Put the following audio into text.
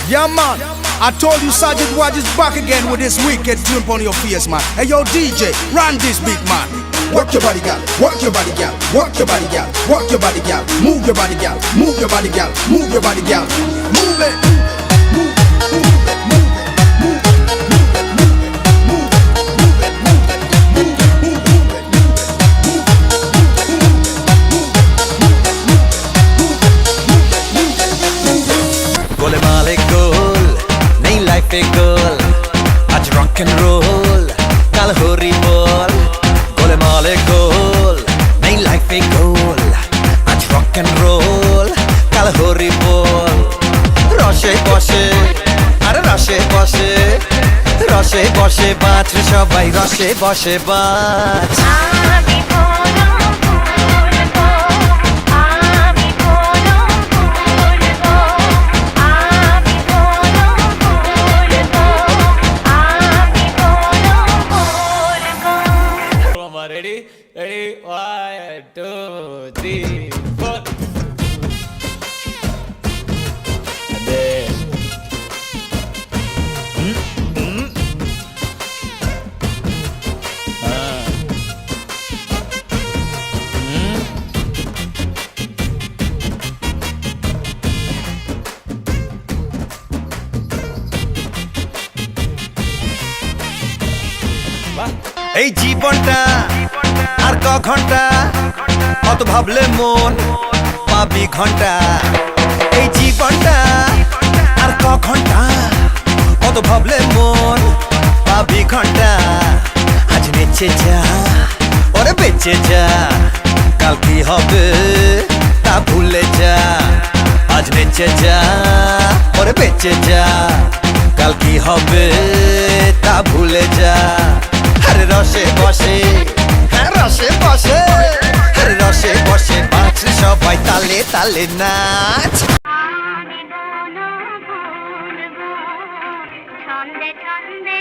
Yeah, man. I told you Sergeant Watch is back again with this wicked tune on your face, man. Hey, yo, DJ, run this beat, man. Work your body, gal. Work your body, gal. Work your body, gal. Work your body, gal. Move your body, gal. Move your body, gal. Move your body, gal. Move it. गोले माले गोल नहीं life पे गोल आज rock and role कल होरी बोल गोले माले गोल नहीं life पे गोल आज रॉक एंड रोल कल होरी बोल रशे बशे अरे रशे बशे बात रे सबाई रशे बशे बात Ready? Ready? 1, 2, 3, 4. And then. এই জীবনটা আর ক ঘন্টা অত ভাবলে মন পাবি ঘন্টা এই জীবনটা আর ক ঘন্টা অত ভাবলে মন পাবি ঘন্টা আজ বেঁচে যা ওরে বেঁচে যা কাল কি হবে তা ভুলে যা আজ বেঁচে যা ওরে বেঁচে যা কাল কি হবে তা ভুলে যা আরে রসে বসে হ্যাঁ রসে বসে আরে রসে বসে বাঁচ সবাই তালে তালে নাচ ছন্দে ছন্দে